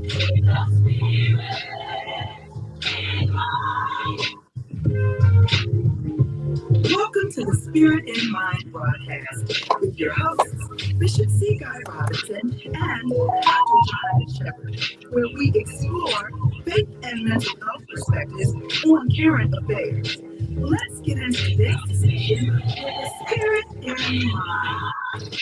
Welcome to the Spirit in Mind broadcast with your hosts, Bishop C. Guy Robinson and Dr. Jonathan Shepherd, where we explore faith and mental health perspectives on current affairs. Let's get into today's discussion with the Spirit in Mind.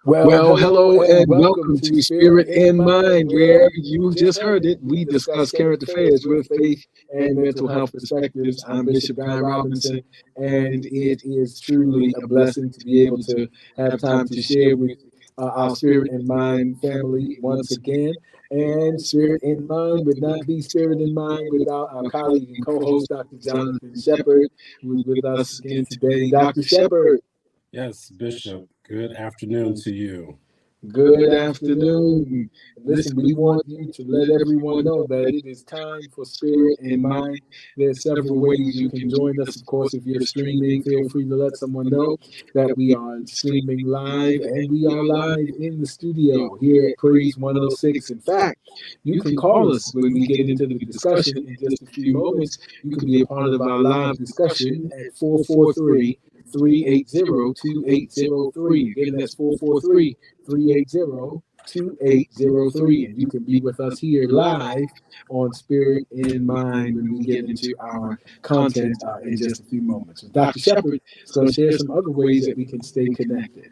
Well, hello and welcome to Spirit in Mind, where you just heard it. We discuss current affairs with faith and mental health perspectives. I'm Bishop Guy Robinson, and it is truly a blessing to be able to have time to share with our Spirit in Mind family once again. And Spirit in Mind would not be Spirit in Mind without our colleague and co-host, Dr. Jonathan Shepherd, who is with us again today. Dr. Shepherd. Yes, Bishop. Good afternoon to you. Good afternoon. Listen, we want you to let everyone know that it is time for Spirit in Mind. There's several ways you can join us. Of course, if you're streaming, feel free to let someone know that we are streaming live, and we are live in the studio here at Praise 106. In fact, you can call us when we get into the discussion in just a few moments. You can be a part of our live discussion at 443-380-2803. Again, that's 443-380-2803. And you can be with us here live on Spirit in Mind when we get into our content in just a few moments. So Dr. Shepherd is going to share some other ways that we can stay connected.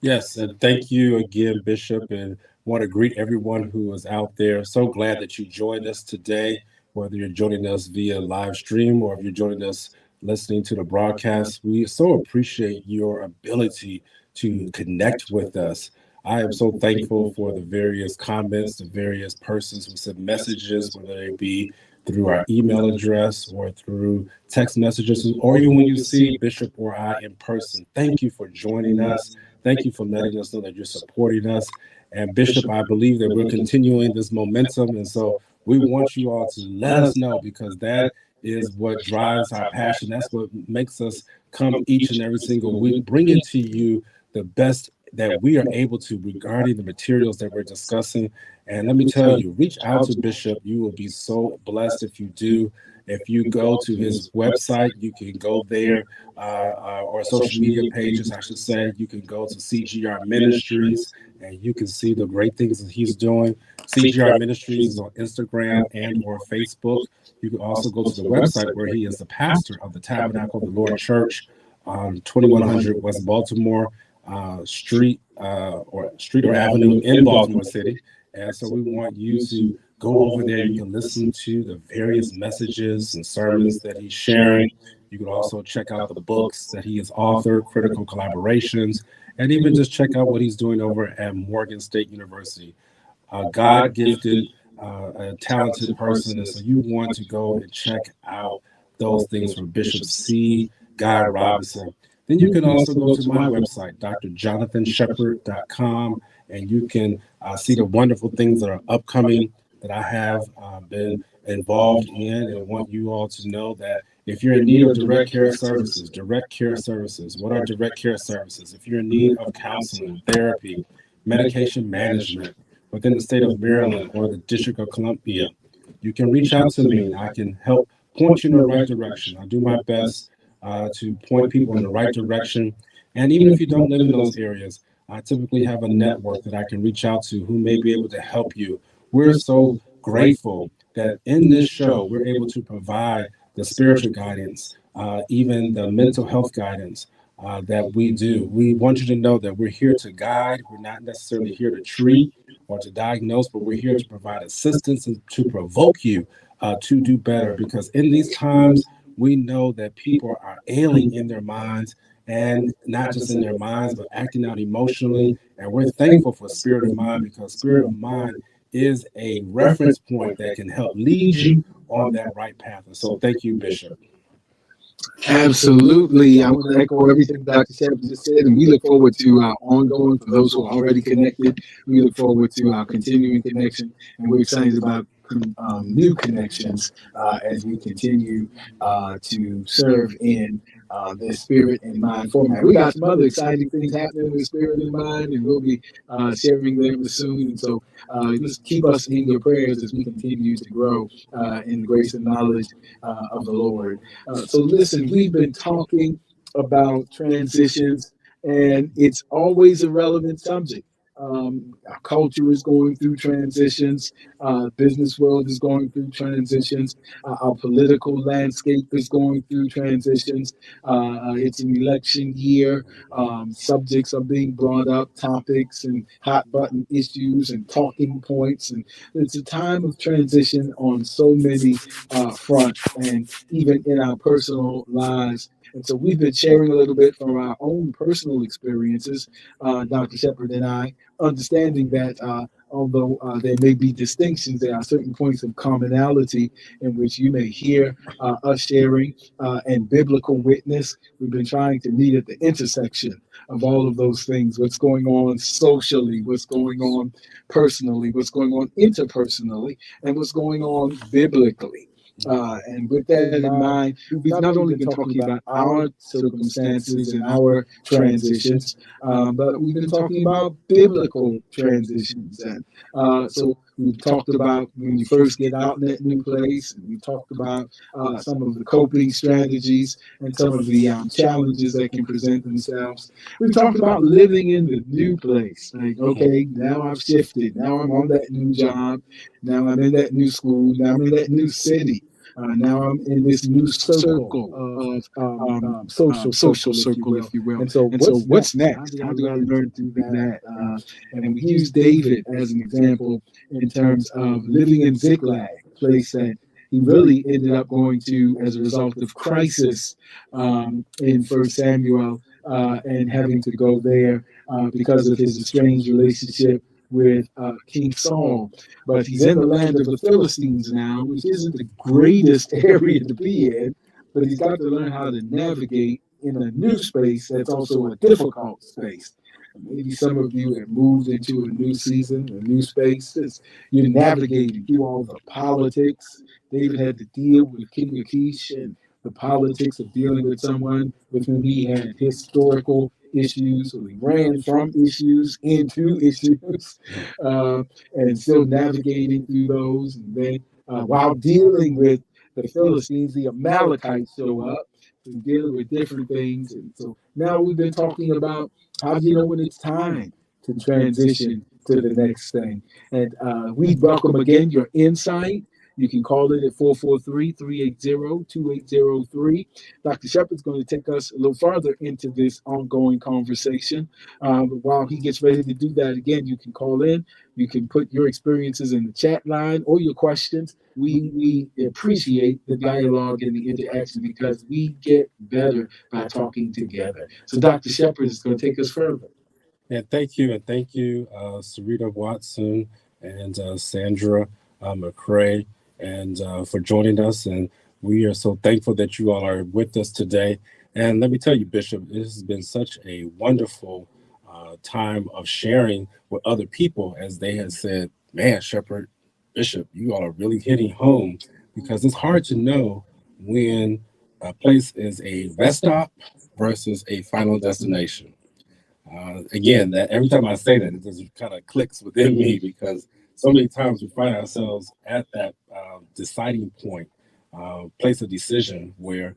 Yes, and thank you again, Bishop, and want to greet everyone who is out there. So glad that you joined us today, whether you're joining us via live stream or if you're joining us listening to the broadcast. We so appreciate your ability to connect with us. I am so thankful for the various comments, the various persons who sent messages, whether they be through our email address or through text messages, or even when you see Bishop or I in person. Thank you for joining us. Thank you for letting us know that you're supporting us. And Bishop, I believe that we're continuing this momentum. And so we want you all to let us know, because that is what drives our passion. That's what makes us come each and every single week, bringing to you the best that we are able to regarding the materials that we're discussing. And let me tell you, reach out to Bishop. You will be so blessed if you do. If you go to his website, you can go there, or social media pages, I should say. You can go to CGR Ministries, and you can see the great things that he's doing. CGR Ministries is on Instagram and or Facebook. You can also go to the website where he is the pastor of the Tabernacle of the Lord Church on 2100 West Baltimore Street or Avenue in Baltimore City. And so we want you to go over there. You can listen to the various messages and sermons that he's sharing. You can also check out the books that he has authored, Critical Collaborations, and even just check out what he's doing over at Morgan State University. God-gifted, a talented person. And so you want to go and check out those things from Bishop C. Guy Robinson. Then you can also go to my website, drjonathanshepard.com, and you can see the wonderful things that are upcoming that I have been involved in, and want you all to know that if you're in need of direct care services, what are direct care services? If you're in need of counseling, therapy, medication management within the state of Maryland or the District of Columbia, you can reach out to me. I can help point you in the right direction. I do my best to point people in the right direction. And even if you don't live in those areas, I typically have a network that I can reach out to who may be able to help you. We're so grateful that in this show, we're able to provide the spiritual guidance, even the mental health guidance that we do. We want you to know that we're here to guide. We're not necessarily here to treat or to diagnose, but we're here to provide assistance and to provoke you to do better. Because in these times, we know that people are ailing in their minds, and not just in their minds, but acting out emotionally. And we're thankful for Spirit of Mind, because Spirit of Mind is a reference point that can help lead you on that right path. And so thank you, Bishop. Absolutely. I want to echo everything Dr. Shepherd just said, and we look forward to our ongoing, for those who are already connected, we look forward to our continuing connection, and we're excited about new connections as we continue to serve in the Spirit in Mind format. We got some other exciting things happening with Spirit in Mind, and we'll be sharing them soon. And so just keep us in your prayers as we continue to grow in grace and knowledge of the Lord. So listen, we've been talking about transitions, and it's always a relevant subject. Our culture is going through transitions. Business world is going through transitions. Our political landscape is going through transitions. It's an election year. Subjects are being brought up, topics and hot button issues and talking points. And it's a time of transition on so many fronts, and even in our personal lives. And so we've been sharing a little bit from our own personal experiences, Dr. Shepard and I, understanding that although there may be distinctions, there are certain points of commonality in which you may hear us sharing and biblical witness. We've been trying to meet at the intersection of all of those things: what's going on socially, what's going on personally, what's going on interpersonally, and what's going on biblically. And with that in mind, we've not only been talking about our circumstances and our transitions, but we've been talking about biblical transitions. And so we've talked about when you first get out in that new place, and we've talked about some of the coping strategies and some of the challenges that can present themselves. We've talked about living in the new place. Like, okay, now I've shifted. Now I'm on that new job. Now I'm in that new school. Now I'm in that new city. Now I'm in this new circle of social circle, if you will. And so what's next? How do I learn to do that? And we use David as an example in terms of living in Ziklag, a place that he really ended up going to as a result of crisis in First Samuel, and having to go there because of his estranged relationship with King Saul. But he's in the land of the Philistines now, which isn't the greatest area to be in, but he's got to learn how to navigate in a new space that's also a difficult space. Maybe some of you have moved into a new season, a new space. You're navigating through all the politics. David had to deal with King Achish and the politics of dealing with someone with whom he had historical issues. So he ran from issues into issues, and still navigating through those. And then while dealing with the Philistines, the Amalekites show up and dealing with different things. And so now we've been talking about how do you know when it's time to transition to the next thing. And we welcome again your insight. You can call it at 443-380-2803. Dr. Shepard's going to take us a little farther into this ongoing conversation. But while he gets ready to do that, again, you can call in. You can put your experiences in the chat line or your questions. We appreciate the dialogue and the interaction because we get better by talking together. So Dr. Shepard is going to take us further. And thank you, Sarita Watson and Sandra McCrae, and for joining us. And we are so thankful that you all are with us today. And let me tell you, Bishop, this has been such a wonderful time of sharing with other people, as they have said, man, Shepard, Bishop, you all are really hitting home, because it's hard to know when a place is a rest stop versus a final destination. Again, that every time I say that, it just kind of clicks within me, because so many times we find ourselves at that deciding point, place of decision, where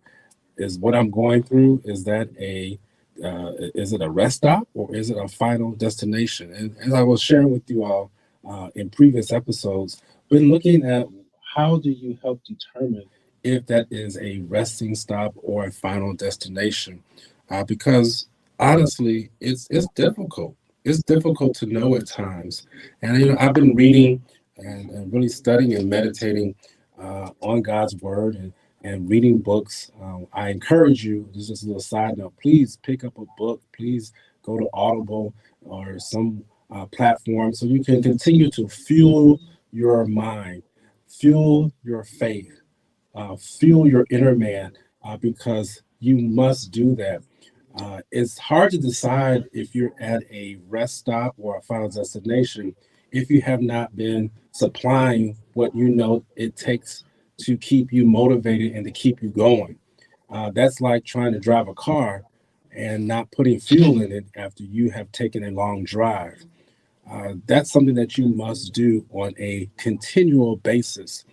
is what I'm going through, is that is it a rest stop or is it a final destination? And as I was sharing with you all in previous episodes, been looking at how do you help determine if that is a resting stop or a final destination, because honestly, it's difficult. It's difficult to know at times. And I've been reading and really studying and meditating on God's word and reading books. I encourage you, this is just a little side note, please pick up a book. Please go to Audible or some platform so you can continue to fuel your mind, fuel your faith, fuel your inner man, because you must do that. It's hard to decide if you're at a rest stop or a final destination if you have not been supplying what you know it takes to keep you motivated and to keep you going. That's like trying to drive a car and not putting fuel in it after you have taken a long drive. That's something that you must do on a continual basis.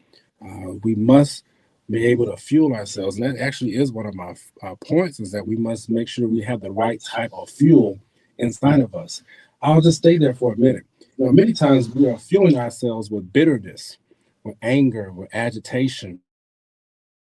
We must be able to fuel ourselves. And that actually is one of my points, is that we must make sure we have the right type of fuel inside of us. I'll just stay there for a minute. Many times we are fueling ourselves with bitterness, with anger, with agitation.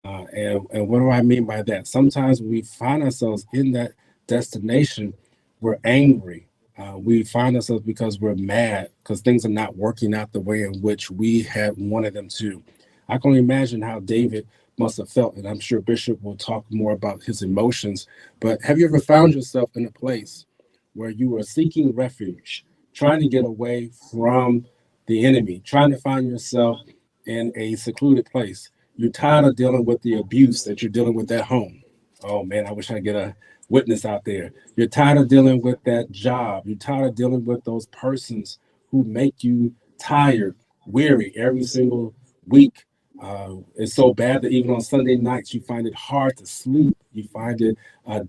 And what do I mean by that? Sometimes when we find ourselves in that destination, we're angry. We find ourselves because we're mad because things are not working out the way in which we had wanted them to. I can only imagine how David must have felt, and I'm sure Bishop will talk more about his emotions. But have you ever found yourself in a place where you were seeking refuge, trying to get away from the enemy, trying to find yourself in a secluded place? You're tired of dealing with the abuse that you're dealing with at home. Oh man, I wish I could get a witness out there. You're tired of dealing with that job. You're tired of dealing with those persons who make you tired, weary every single week. It's so bad that even on Sunday nights, you find it hard to sleep. You find it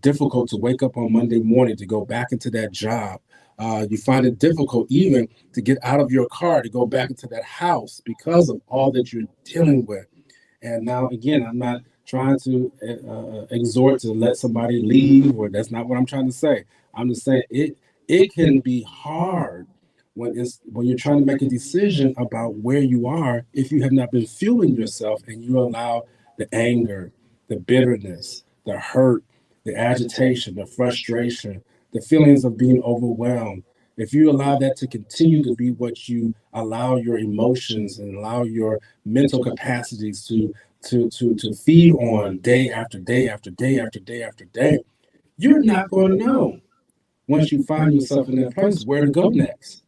difficult to wake up on Monday morning to go back into that job. You find it difficult even to get out of your car to go back into that house because of all that you're dealing with. And now, again, I'm not trying to exhort to let somebody leave, or that's not what I'm trying to say. I'm just saying it can be hard when you're trying to make a decision about where you are if you have not been fueling yourself and you allow the anger, the bitterness, the hurt, the agitation, the frustration, the feelings of being overwhelmed. If you allow that to continue to be what you allow your emotions and allow your mental capacities to feed on day after day after day after day after day, you're not going to know once you find yourself in that place where to go next.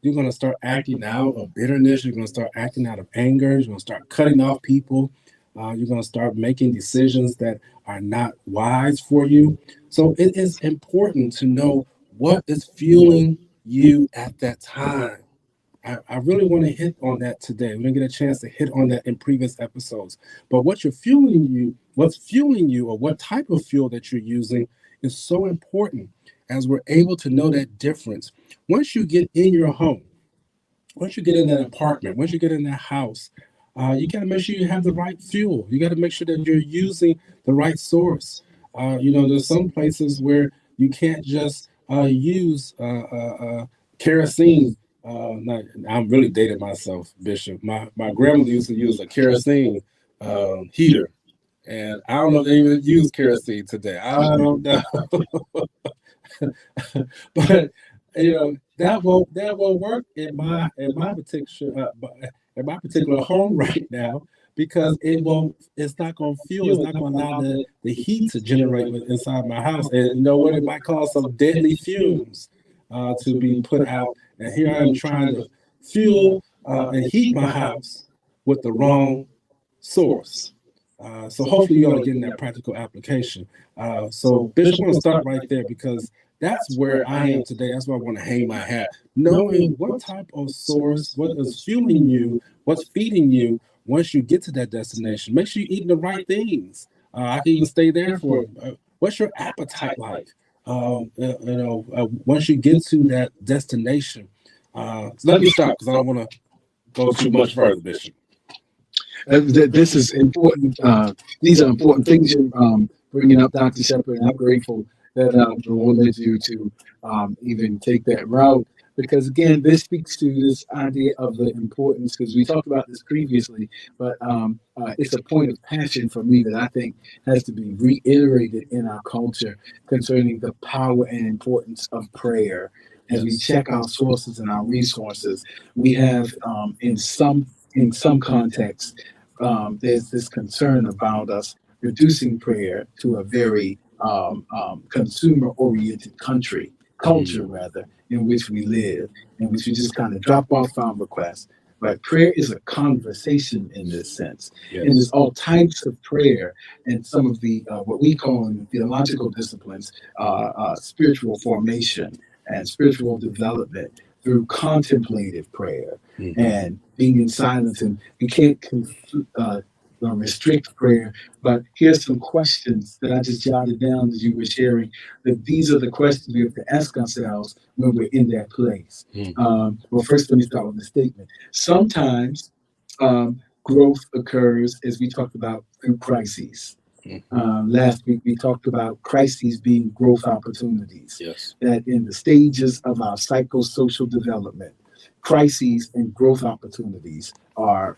You're going to start acting out of bitterness. You're going to start acting out of anger. You're going to start cutting off people. You're going to start making decisions that are not wise for you. So it is important to know what is fueling you at that time. I really want to hit on that today. We didn't get a chance to hit on that in previous episodes. But what's fueling you, or what type of fuel that you're using is so important as we're able to know that difference. Once you get in your home, once you get in that apartment, once you get in that house, you got to make sure you have the right fuel. You got to make sure that you're using the right source. There's some places where you can't just use kerosene. I'm really dating myself, Bishop. My grandmother used to use a kerosene heater, and I don't know if they even use kerosene today. I don't know. But that won't work in my particular home right now, because it's not going to fuel. It's not going to allow the heat to generate inside my house, and you know what, it might cause some deadly fumes to be put out. And here I am trying to fuel and heat my house with the wrong source. So hopefully you all are getting that practical application. So Bishop, I'm going to start right there, because that's where I am today. That's where I want to hang my hat. Knowing what type of source, what is fueling you, what's feeding you once you get to that destination. Make sure you're eating the right things. I can even stay there for what's your appetite like? Once you get to that destination. Let me stop, because I don't want to go too much further, Bishop. This is important. These are important things you're bringing up, Dr. Shepherd. And I'm grateful that the Lord led you to even take that route, because again, this speaks to this idea of the importance, because we talked about this previously, but it's a point of passion for me that I think has to be reiterated in our culture concerning the power and importance of prayer. As we check our sources and our resources, we have in some contexts, there's this concern about us reducing prayer to a very consumer-oriented culture rather, in which we live, in which we just kind of drop off our requests. But prayer is a conversation in this sense. Yes. And there's all types of prayer, and some of the what we call in the theological disciplines spiritual formation and spiritual development through contemplative prayer and being in silence. And we can't restrict prayer. But here's some questions that I just jotted down as you were sharing. That these are the questions we have to ask ourselves when we're in that place. Well, first, let me start with the statement. Sometimes growth occurs, as we talked about, through crises. Last week, we talked about crises being growth opportunities. Yes. That in the stages of our psychosocial development, crises and growth opportunities are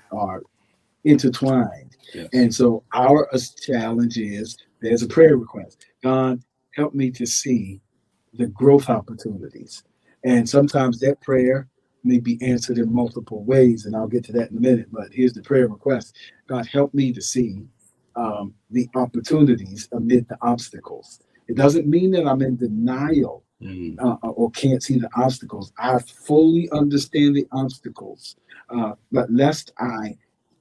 intertwined. Yes. And so our challenge is there's a prayer request. God, help me to see the growth opportunities. And sometimes that prayer may be answered in multiple ways, and I'll get to that in a minute. But here's the prayer request: God, help me to see the opportunities amid the obstacles. It doesn't mean that I'm in denial or can't see the obstacles. I fully understand the obstacles, but lest I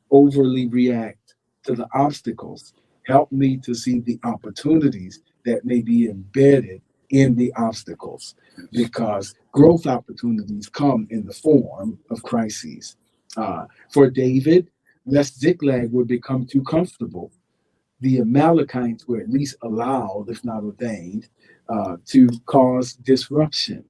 overly react to the obstacles, help me to see the opportunities that may be embedded in the obstacles, because growth opportunities come in the form of crises. For David, lest Ziklag would become too comfortable, the Amalekites were at least allowed, if not ordained, to cause disruption.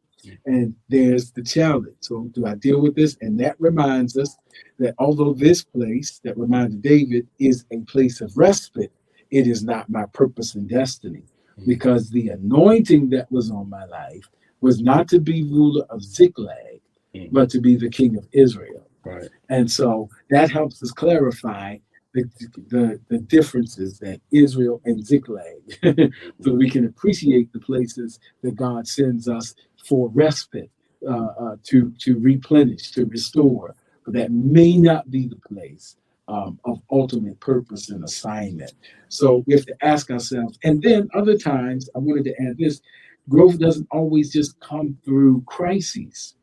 And there's the challenge. So, do I deal with this? And that reminds us that although this place that reminded David is a place of respite, it is not my purpose and destiny, because the anointing that was on my life was not to be ruler of Ziklag, but to be the king of Israel. Right. And so that helps us clarify the differences that Israel and Ziklag, so we can appreciate the places that God sends us for respite, to replenish, to restore. But that may not be the place of ultimate purpose and assignment. So we have to ask ourselves. And then other times, I wanted to add this: growth doesn't always just come through crises.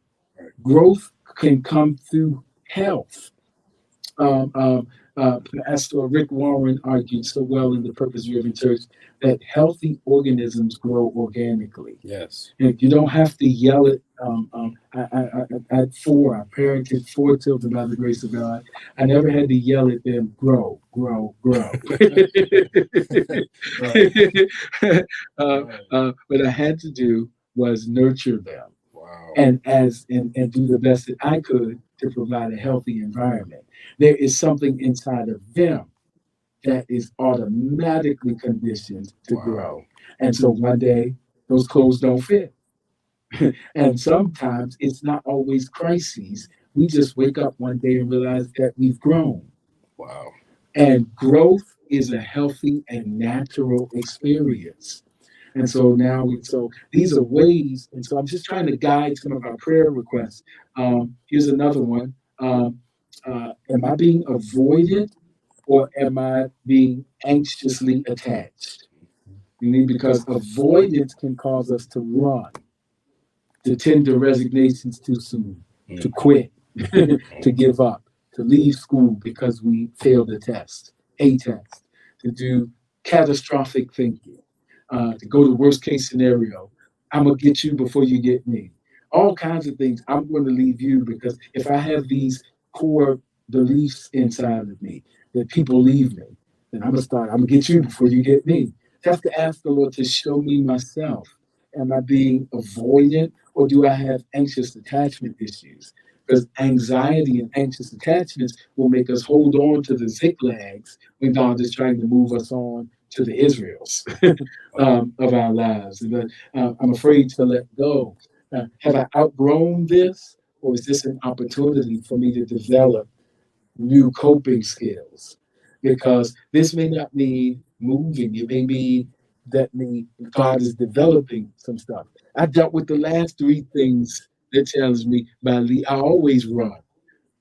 Growth can come through health. Pastor Rick Warren argued so well in the Purpose Driven Church that healthy organisms grow organically. Yes. And you don't have to yell it. I parented 4 children by the grace of God. I never had to yell at them, grow, grow, grow. What I had to do was nurture them. Wow. And do the best that I could to provide a healthy environment. There is something inside of them that is automatically conditioned to grow. And so one day those clothes don't fit. And sometimes it's not always crises. We just wake up one day and realize that we've grown. Wow. And growth is a healthy and natural experience. And so so these are ways. And so I'm just trying to guide some of our prayer requests. Here's another one. Am I being avoided, or am I being anxiously attached? Because avoidance can cause us to run, to tender resignations too soon, to quit, to give up, to leave school because we failed a test, to do catastrophic thinking, to go to worst case scenario. I'm going to get you before you get me. All kinds of things. I'm going to leave you because if I have these core beliefs inside of me that people leave me, then I'm going to get you before you get me. I have to ask the Lord to show me myself. Am I being avoidant, or do I have anxious attachment issues? Because anxiety and anxious attachments will make us hold on to the Ziklags when God is trying to move us on to the Israels of our lives. But I'm afraid to let go. Have I outgrown this, or is this an opportunity for me to develop new coping skills? Because this may not mean moving. It may mean that God is developing some stuff. I dealt with the last 3 things that challenged me by Lee. I always run.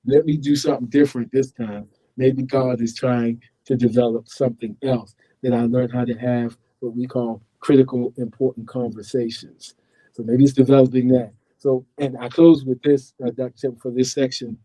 Let me do something different this time. Maybe God is trying to develop something else, that I learned how to have what we call critical, important conversations. So maybe it's developing that. So, and I close with this, Dr. Chip, for this section.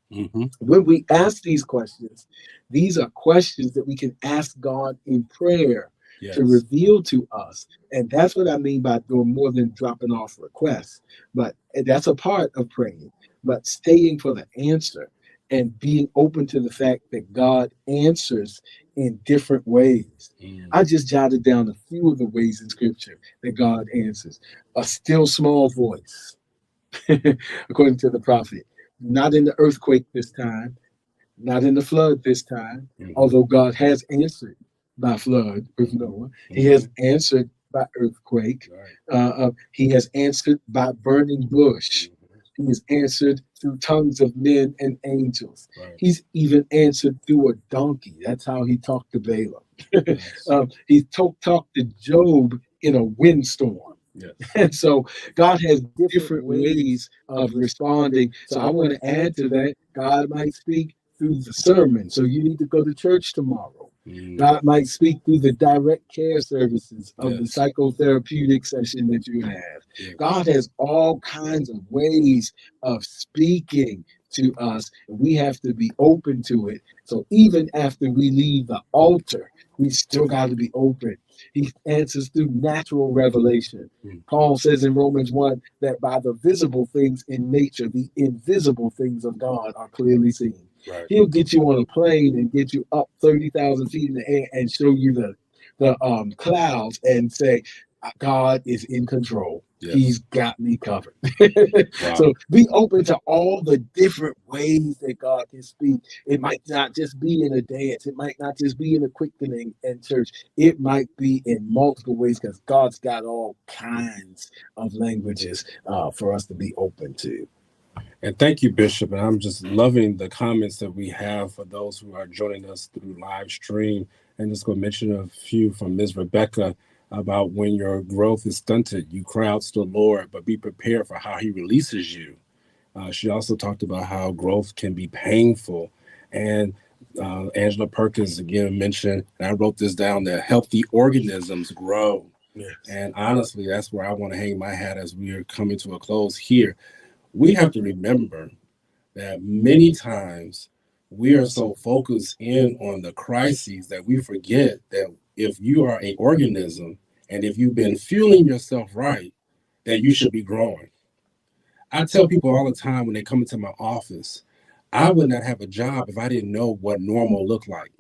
When we ask these questions, these are questions that we can ask God in prayer to reveal to us. And that's what I mean by doing more than dropping off requests. But that's a part of praying. But staying for the answer and being open to the fact that God answers in different ways. I just jotted down a few of the ways in scripture that God answers. A still small voice, according to the prophet, not in the earthquake this time, not in the flood this time, although God has answered by flood with Noah. He has answered by earthquake. He has answered by burning bush. He has answered through tongues of men and angels. He's even answered through a donkey. That's how he talked to Balaam. He talked to Job in a windstorm. Yes. And so God has different ways of responding. So I want to add to that. God might speak through the sermon. So you need to go to church tomorrow. God might speak through the direct care services of the psychotherapeutic session that you have. God has all kinds of ways of speaking to us. And we have to be open to it. So even after we leave the altar, we still got to be open. He answers through natural revelation. Paul says in Romans 1 that by the visible things in nature, the invisible things of God are clearly seen. Right. He'll get you on a plane and get you up 30,000 feet in the air and show you the clouds and say, God is in control. Yes. He's got me covered. Wow. So be open to all the different ways that God can speak. It might not just be in a dance. It might not just be in a quickening in church. It might be in multiple ways because God's got all kinds of languages for us to be open to. And thank you, Bishop. And I'm just loving the comments that we have for those who are joining us through live stream. And just going to mention a few from Ms. Rebecca about when your growth is stunted, you cry out to the Lord, but be prepared for how he releases you. She also talked about how growth can be painful. And Angela Perkins again mentioned, and I wrote this down, that healthy organisms grow. Yes. And honestly, that's where I want to hang my hat as we are coming to a close here. We have to remember that many times we are so focused in on the crises that we forget that if you are an organism and if you've been fueling yourself right, that you should be growing. I tell people all the time when they come into my office, I would not have a job if I didn't know what normal looked like.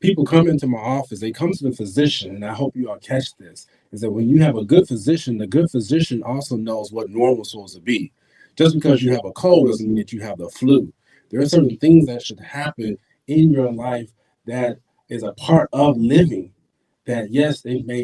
People come into my office, they come to the physician, and I hope you all catch this, is that when you have a good physician, the good physician also knows what normal is supposed to be. Just because you have a cold doesn't mean that you have the flu. There are certain things that should happen in your life that is a part of living, that yes, it may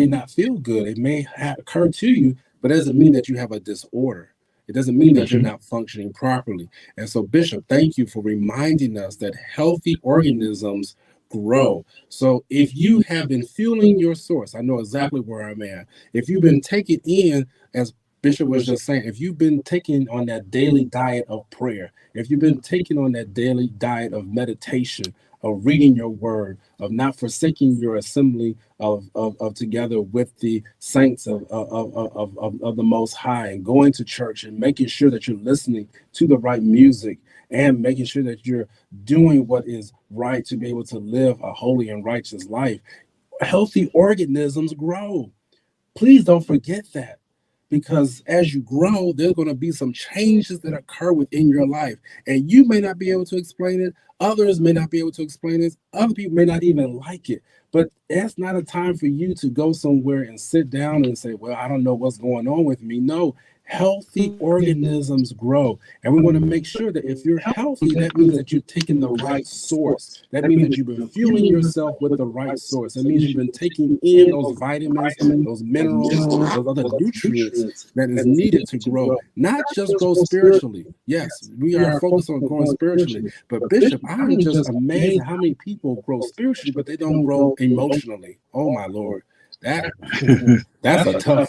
not feel good. It may occur to you, but it doesn't mean that you have a disorder. It doesn't mean that you're not functioning properly. And so, Bishop, thank you for reminding us that healthy organisms grow. So if you have been fueling your source, I know exactly where I'm at. If you've been taking in, as Bishop was just saying, if you've been taking on that daily diet of prayer, if you've been taking on that daily diet of meditation, of reading your word, of not forsaking your assembly of together with the saints of the Most High, and going to church and making sure that you're listening to the right music and making sure that you're doing what is right to be able to live a holy and righteous life, healthy organisms grow. Please don't forget that. Because as you grow, there's going to be some changes that occur within your life. And you may not be able to explain it. Others may not be able to explain it. Other people may not even like it. But that's not a time for you to go somewhere and sit down and say, well, I don't know what's going on with me. No, healthy organisms grow. And we want to make sure that if you're healthy, that means that you're taking the right source. That means that you've been fueling yourself with the right source. That means you've been taking in those vitamins, those minerals, those other nutrients that is needed to grow, not just grow spiritually. Yes, we are focused on growing spiritually. But Bishop, I'm just amazed at how many people grow spiritually, but they don't grow emotionally. Oh my Lord. That's a tough.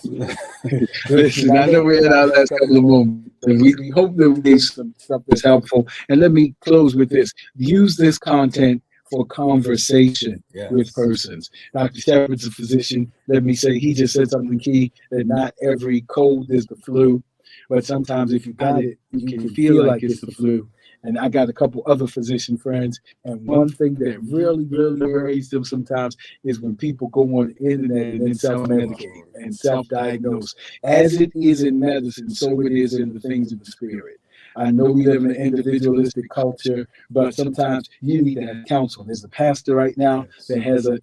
Listen, I know we're in our last couple of moments, and we hope that we gave some stuff that's helpful. And let me close with this: use this content for conversation with persons. Dr. Shepard's a physician. Let me say, he just said something key, that not every cold is the flu, but sometimes if you got it, you can feel like it's the flu. And I got a couple other physician friends, and one thing that really, really worries them sometimes is when people go on the internet and then self-medicate and self-diagnose. As it is in medicine, so it is in the things of the spirit. I know we live in an individualistic culture, but sometimes you need to have counsel. There's a pastor right now that has a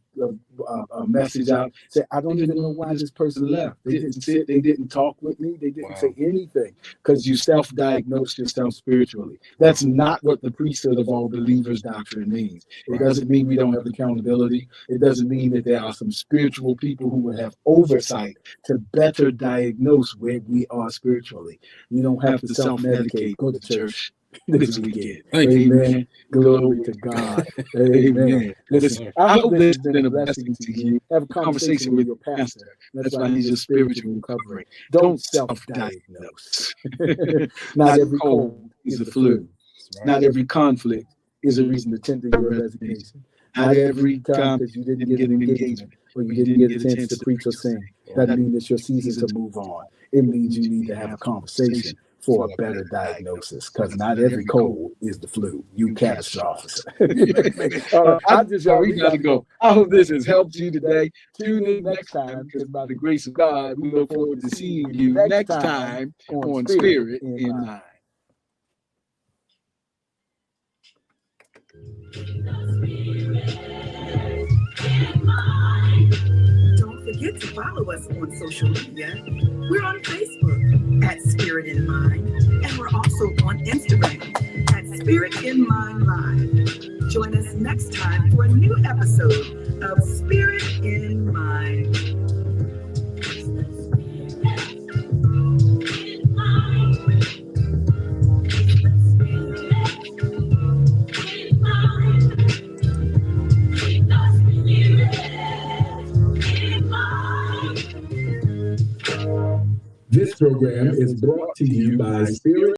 message out. Say, I don't even know why this person left. They didn't sit, they didn't talk with me, they didn't say anything, because you self-diagnose yourself spiritually. That's not what the priesthood of all believers doctrine means. It doesn't mean we don't have accountability. It doesn't mean that there are some spiritual people who will have oversight to better diagnose where we are spiritually. You don't have to self-medicate. Go to church this weekend. Amen. Glory to God. Amen. Listen, I hope this has been a blessing to you. Have a conversation with your pastor. That's why he's a spiritual recovering. Don't self-diagnose. Not every cold is a flu. Not every conflict is a reason to tender your resignation. Not every time that you didn't get an engagement or you didn't get a chance to preach or sing doesn't mean it's your season to move on. It means you need to have a conversation for a better diagnosis, because not every cold is the flu. You catastrophic. We gotta go. I hope this has helped you today. Tune in next time, because by the grace of God, we look forward to seeing you next time on Spirit in Mind. Don't forget to follow us on social media. We're on Facebook at Spirit in Mind, and we're also on Instagram at Spirit in Mind Live. Join us next time for a new episode of Spirit in Mind. This program is brought to you by Spirit